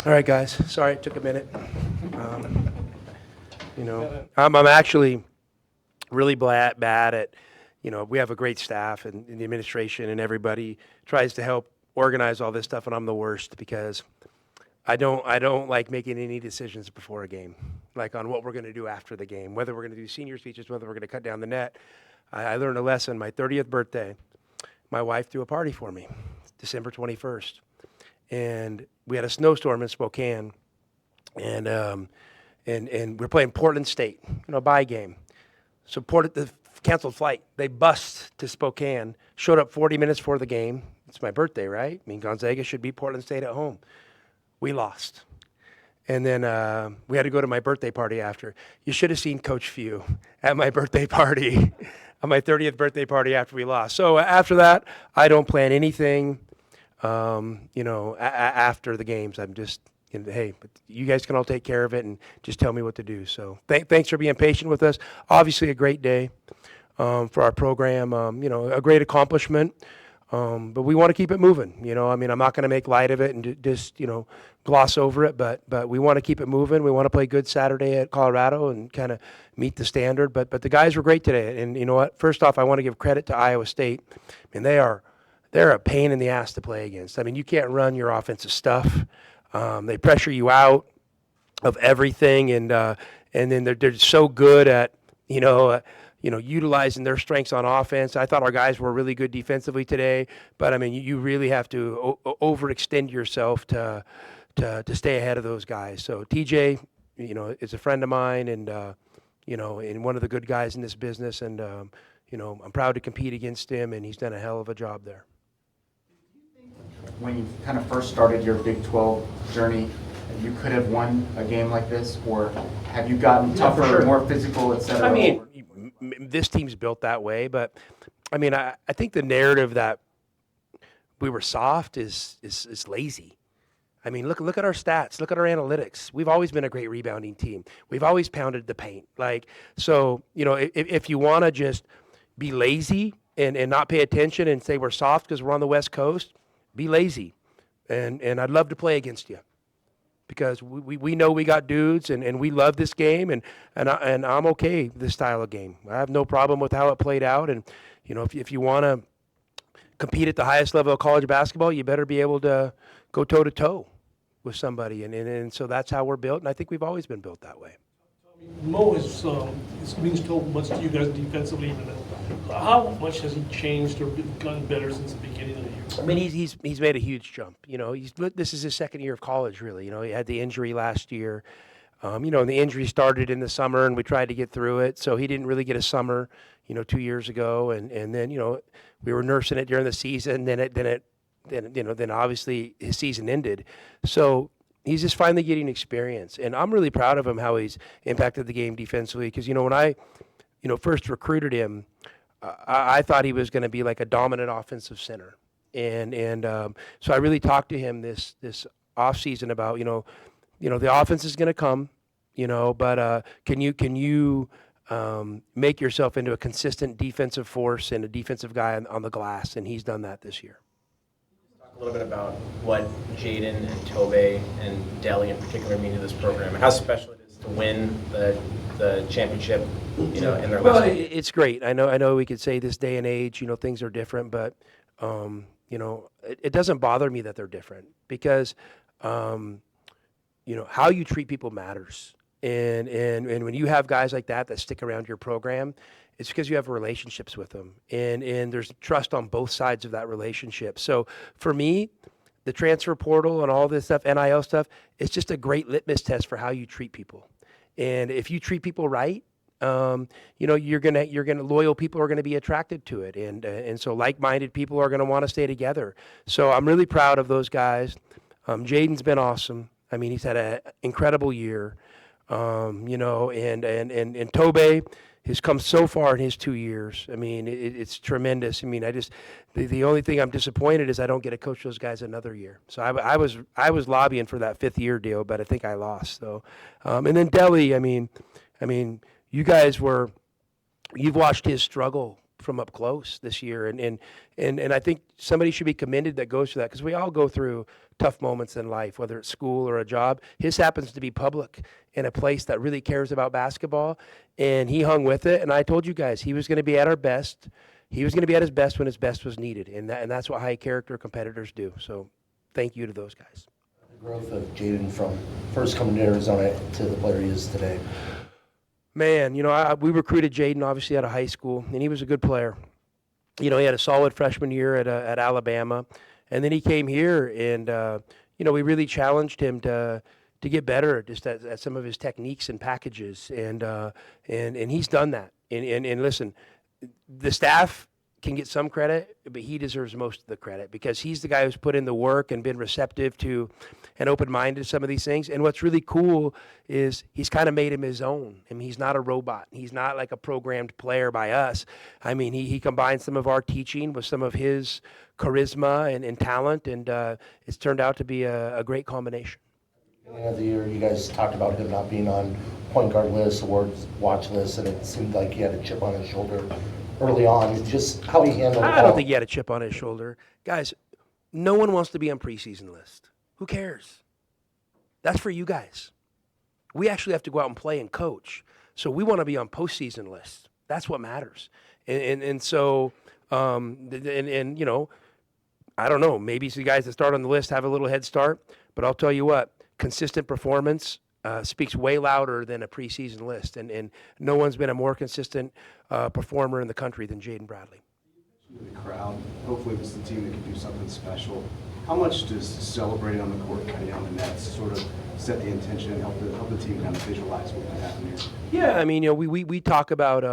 All right, guys. Sorry it took a minute. I'm actually really bad at, we have a great staff and the administration and everybody tries to help organize all this stuff, and I'm the worst because I don't like making any decisions before a game, like on what we're going to do after the game, whether we're going to do senior speeches, whether we're going to cut down the net. I learned a lesson. My 30th birthday, my wife threw a party for me, December 21st. And we had a snowstorm in Spokane, and we're playing Portland State, bye game. So the canceled flight. They bust to Spokane, showed up 40 minutes before the game. It's my birthday, right? I mean, Gonzaga should beat Portland State at home. We lost. And then we had to go to my birthday party after. You should have seen Coach Few at my birthday party, on my 30th birthday party after we lost. So after that, I don't plan anything. After the games, I'm just, hey, but you guys can all take care of it and just tell me what to do. So thanks for being patient with us. Obviously a great day for our program, a great accomplishment, but we want to keep it moving. I'm not going to make light of it and just, gloss over it, but we want to keep it moving. We want to play good Saturday at Colorado and kind of meet the standard. But the guys were great today. And you know what? First off, I want to give credit to Iowa State. I mean, they're a pain in the ass to play against. I mean, you can't run your offensive stuff. They pressure you out of everything, and then they're so good at utilizing their strengths on offense. I thought our guys were really good defensively today, but I mean, you really have to overextend yourself to stay ahead of those guys. So TJ, is a friend of mine, and and one of the good guys in this business, and I'm proud to compete against him, and he's done a hell of a job there. When you kind of first started your Big 12 journey, you could have won a game like this, or have you gotten tougher, sure. More physical, et cetera? I mean, this team's built that way, but I mean, I think the narrative that we were soft is lazy. I mean, look at our stats, look at our analytics. We've always been a great rebounding team. We've always pounded the paint. If you want to just be lazy and not pay attention and say we're soft because we're on the West Coast, be lazy. And I'd love to play against you because we know we got dudes and we love this game and I'm okay with this style of game. I have no problem with how it played out. And, if you want to compete at the highest level of college basketball, you better be able to go toe-to-toe with somebody. And so that's how we're built, and I think we've always been built that way. Mo is means so much to you guys defensively. How much has he changed or gotten better since the beginning of the year? I mean, he's made a huge jump. This is his second year of college, really. He had the injury last year. And the injury started in the summer, and we tried to get through it. So he didn't really get a summer, 2 years ago, and then we were nursing it during the season. Then obviously his season ended. So he's just finally getting experience, and I'm really proud of him how he's impacted the game defensively. Because when I, first recruited him, I thought he was going to be like a dominant offensive center, and so I really talked to him this off season about the offense is going to come, but can you make yourself into a consistent defensive force and a defensive guy on the glass, and he's done that this year. A little bit about what Jaden and Tobe and Delhi in particular mean to this program, and how special it is to win the championship, in their Well, last game. it's great. I know we could say this day and age, things are different, but it doesn't bother me that they're different because how you treat people matters. And when you have guys like that stick around your program, it's because you have relationships with them, and there's trust on both sides of that relationship. So for me, the transfer portal and all this stuff, NIL stuff, it's just a great litmus test for how you treat people. And if you treat people right, you're gonna loyal people are gonna be attracted to it, and so like-minded people are gonna want to stay together. So I'm really proud of those guys. Jaden's been awesome. I mean, he's had an incredible year. And Tobe has come so far in his 2 years. I mean, it's tremendous. I mean, the only thing I'm disappointed is I don't get to coach those guys another year. So I was lobbying for that 5th-year deal, but I think I lost. So, and then Delhi, I mean, you guys were you've watched his struggle from up close this year, and I think somebody should be commended that goes through that, because we all go through tough moments in life, whether it's school or a job. His happens to be public in a place that really cares about basketball, and he hung with it. And I told you guys he was going to be at our best. He was going to be at his best when his best was needed, and that's what high character competitors do. So, thank you to those guys. The growth of Jaden from first coming to Arizona to the player he is today. Man, we recruited Jaden obviously out of high school, and he was a good player. He had a solid freshman year at Alabama, and then he came here, and we really challenged him to get better just at some of his techniques and packages, and he's done that. And listen, the staff can get some credit, but he deserves most of the credit, because he's the guy who's put in the work and been receptive to and open-minded to some of these things. And what's really cool is he's kind of made him his own. I mean, he's not a robot. He's not like a programmed player by us. I mean, he combines some of our teaching with some of his charisma and talent, and it's turned out to be a great combination. At the end of the year, you guys talked about him not being on point guard lists, awards watch lists, and it seemed like he had a chip on his shoulder early on. Just how he handled it. I don't think he had a chip on his shoulder. Guys, no one wants to be on preseason list. Who cares? That's for you guys. We actually have to go out and play and coach. So we want to be on postseason lists. That's what matters. And so, I don't know, maybe the guys that start on the list have a little head start, but I'll tell you what, consistent performance speaks way louder than a preseason list. And no one's been a more consistent performer in the country than Jaden Bradley. The crowd, hopefully this is the team that can do something special. How much does celebrating on the court, cutting down the nets, sort of set the intention and help the team kind of visualize what can happen here? Yeah, I mean, we talk about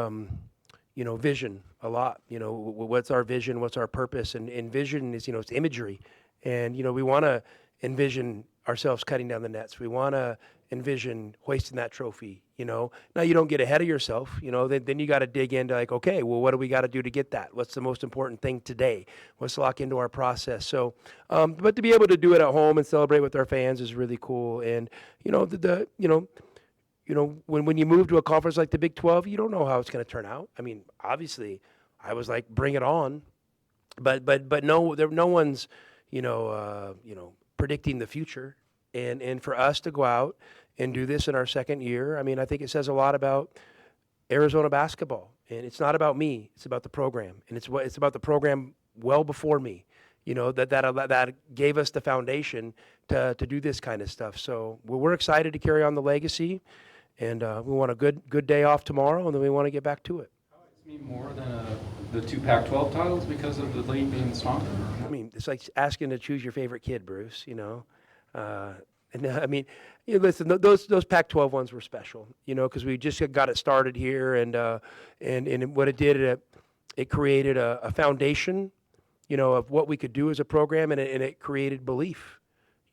vision a lot. What's our vision? What's our purpose? And vision is it's imagery, and we want to envision ourselves cutting down the nets. We want to envision hoisting that trophy. Now you don't get ahead of yourself. Then you got to dig into like, okay, well, what do we got to do to get that? What's the most important thing today? Let's lock into our process. So, but to be able to do it at home and celebrate with our fans is really cool. And when you move to a conference like the Big 12, you don't know how it's going to turn out. I mean, obviously, I was like, bring it on, but no one's predicting the future. And for us to go out and do this in our second year, I mean, I think it says a lot about Arizona basketball. And it's not about me; it's about the program, and it's about the program well before me. That gave us the foundation to do this kind of stuff. So we're excited to carry on the legacy. And we want a good day off tomorrow, and then we want to get back to it. Does it mean more than the two Pac-12 titles because of the league being stronger? I mean, it's like asking to choose your favorite kid, Bruce. Listen, those Pac-12 ones were special. Because we just got it started here, and what it did, it created a foundation, of what we could do as a program, and it created belief.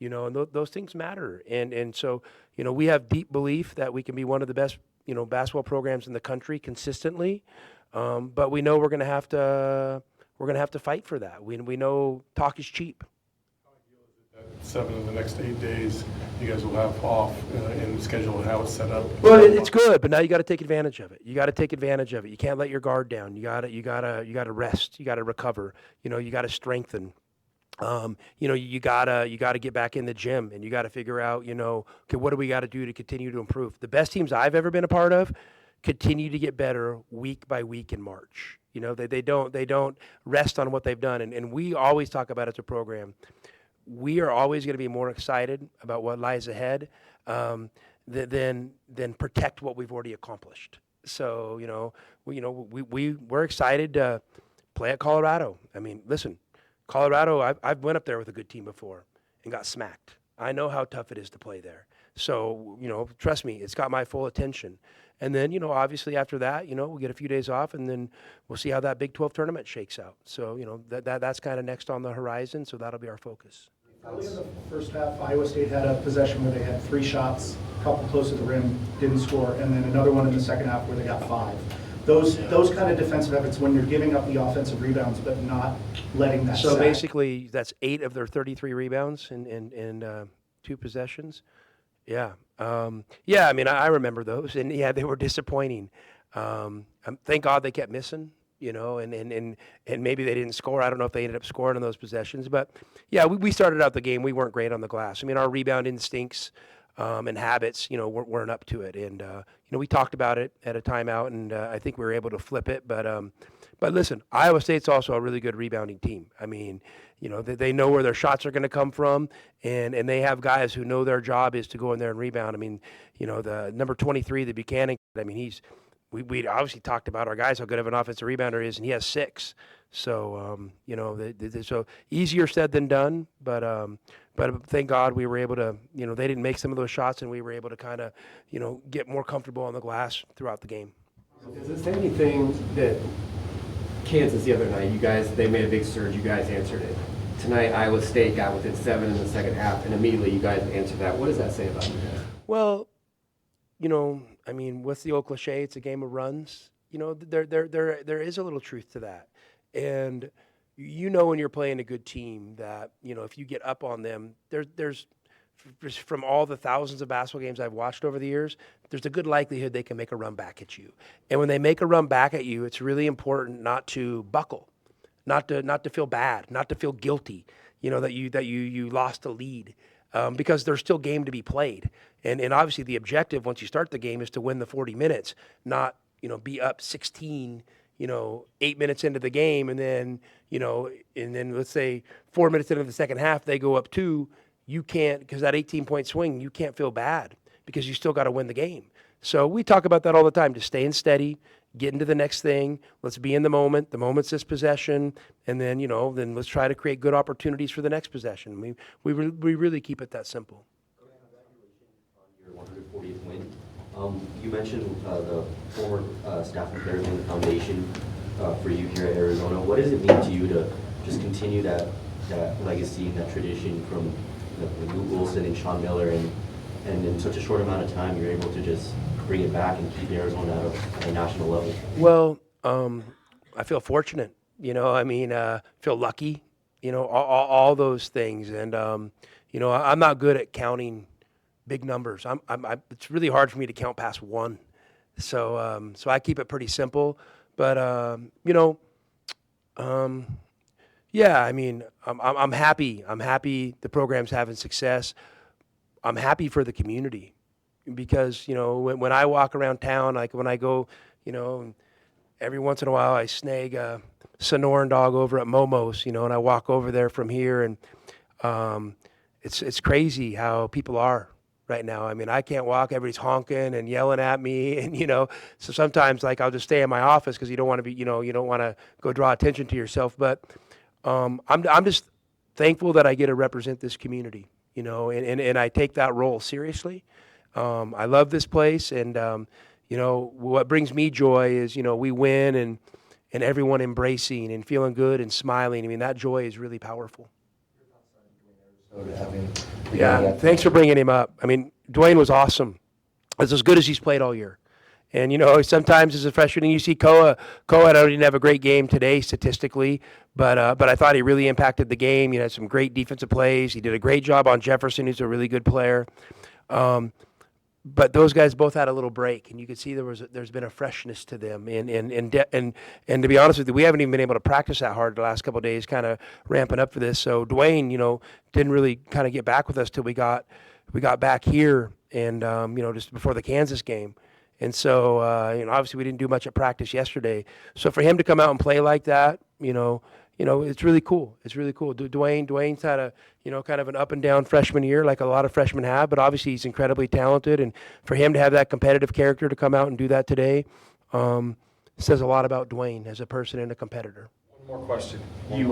And those things matter. And so, we have deep belief that we can be one of the best, basketball programs in the country consistently. But we know we're going to have to fight for that. We know talk is cheap. 7 of the next 8 days, you guys will have off in the schedule and how it's set up. Well, it's good, but now you got to take advantage of it. You can't let your guard down. You got to rest. You got to recover. You got to strengthen. You gotta get back in the gym, and you got to figure out, okay, what do we got to do to continue to improve? The best teams I've ever been a part of continue to get better week by week in March. They don't rest on what they've done, and we always talk about it as a program. We are always going to be more excited about what lies ahead than protect what we've already accomplished. So we're excited to play at Colorado. I mean, listen. Colorado, I've went up there with a good team before and got smacked. I know how tough it is to play there. So, trust me, it's got my full attention. And then, obviously after that, we'll get a few days off, and then we'll see how that Big 12 tournament shakes out. So, that's kind of next on the horizon, so that'll be our focus. Early in the first half, Iowa State had a possession where they had 3 shots, a couple close to the rim, didn't score, and then another one in the second half where they got 5. Those kind of defensive efforts, when you're giving up the offensive rebounds but not letting that So sack. basically, that's 8 of their 33 rebounds in 2 possessions. Yeah. I mean, I remember those, and yeah, they were disappointing. Thank God they kept missing, and maybe they didn't score. I don't know if they ended up scoring on those possessions. But, yeah, we started out the game. We weren't great on the glass. I mean, our rebound instincts and habits, weren't up to it. And, we talked about it at a timeout, and I think we were able to flip it. But listen, Iowa State's also a really good rebounding team. I mean, they know where their shots are going to come from, and they have guys who know their job is to go in there and rebound. I mean, the number 23, the Buchanan, I mean, we obviously talked about our guys, how good of an offensive rebounder is, and he has 6. So, so easier said than done, but thank God we were able to, they didn't make some of those shots, and we were able to kind of, get more comfortable on the glass throughout the game. Is the same thing that Kansas the other night, they made a big surge, you guys answered it. Tonight, Iowa State got within 7 in the second half, and immediately you guys answered that. What does that say about you guys? Well, I mean, what's the old cliche? It's a game of runs. There is a little truth to that. And when you're playing a good team that, if you get up on them, there's from all the thousands of basketball games I've watched over the years, there's a good likelihood they can make a run back at you. And when they make a run back at you, it's really important not to buckle, not to feel bad, not to feel guilty, that you lost a lead. Because there's still game to be played. And obviously the objective once you start the game is to win the 40 minutes, not, be up 16, 8 minutes into the game, and then let's say 4 minutes into the second half, they go up 2. You can't, because that 18-point swing, you can't feel bad because you still got to win the game. So we talk about that all the time, just staying steady, get into the next thing. Let's be in the moment. The moment's this possession, and then then let's try to create good opportunities for the next possession. We really keep it that simple. On your 140th win, you mentioned the former staff and players in the foundation for you here at Arizona. What does it mean to you to just continue that legacy and that tradition from Luke Wilson and Sean Miller, and in such a short amount of time, you're able to just bring it back and keep Arizona at a national level? Well, I feel fortunate, feel lucky, all those things. And, I'm not good at counting big numbers. It's really hard for me to count past 1. So I keep it pretty simple. But, yeah, I mean, I'm happy. I'm happy the program's having success. I'm happy for the community. Because, when I walk around town, like when I go, every once in a while I snag a Sonoran dog over at Momo's, and I walk over there from here, and it's crazy how people are right now. I mean, I can't walk, everybody's honking and yelling at me, and, so sometimes, like, I'll just stay in my office because you don't want to be, you don't want to go draw attention to yourself. But I'm just thankful that I get to represent this community, and I take that role seriously. I love this place, and what brings me joy is we win and everyone embracing and feeling good and smiling. I mean, that joy is really powerful. Yeah, thanks for bringing him up. I mean, Dwayne was awesome. It's as good as he's played all year. And, sometimes as a freshman, you see Koa didn't have a great game today statistically, but I thought he really impacted the game. He had some great defensive plays. He did a great job on Jefferson, who's a really good player. But those guys both had a little break, and you could see there's been a freshness to them. And to be honest with you, we haven't even been able to practice that hard the last couple of days, kind of ramping up for this. So Dwayne, didn't really kind of get back with us till we got back here, and just before the Kansas game. And so obviously we didn't do much at practice yesterday. So for him to come out and play like that, it's really cool. It's really cool. Dwayne's had a, kind of an up and down freshman year like a lot of freshmen have, but obviously he's incredibly talented. And for him to have that competitive character to come out and do that today says a lot about Dwayne as a person and a competitor. One more question. You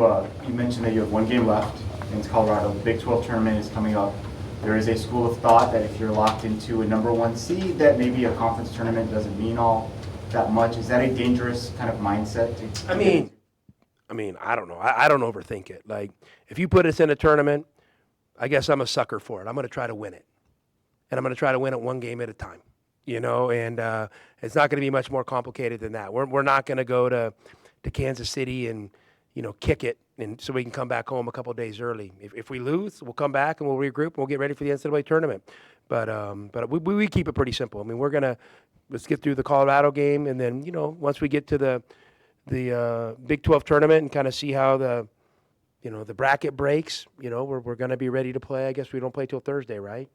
mentioned that you have 1 game left against Colorado. The Big 12 tournament is coming up. There is a school of thought that if you're locked into a number 1 seed, that maybe a conference tournament doesn't mean all that much. Is that a dangerous kind of mindset? I mean, I don't know. I don't overthink it. Like, if you put us in a tournament, I guess I'm a sucker for it. I'm going to try to win it. And I'm going to try to win it 1 game at a time, and it's not going to be much more complicated than that. We're not going to go to Kansas City and, kick it and so we can come back home a couple of days early. If we lose, we'll come back and we'll regroup and we'll get ready for the NCAA tournament. But we keep it pretty simple. I mean, we're going to let's get through the Colorado game, and then, once we get to the Big 12 tournament and kind of see how the bracket breaks, we're going to be ready to play. I guess we don't play till Thursday, right?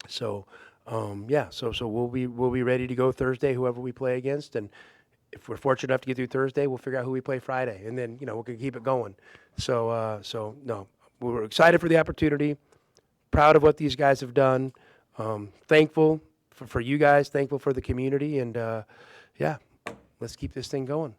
So, so we'll be ready to go Thursday, whoever we play against, and if we're fortunate enough to get through Thursday, we'll figure out who we play Friday, and then, we're going to keep it going. So, no, we're excited for the opportunity, proud of what these guys have done, thankful for you guys, thankful for the community, and, let's keep this thing going.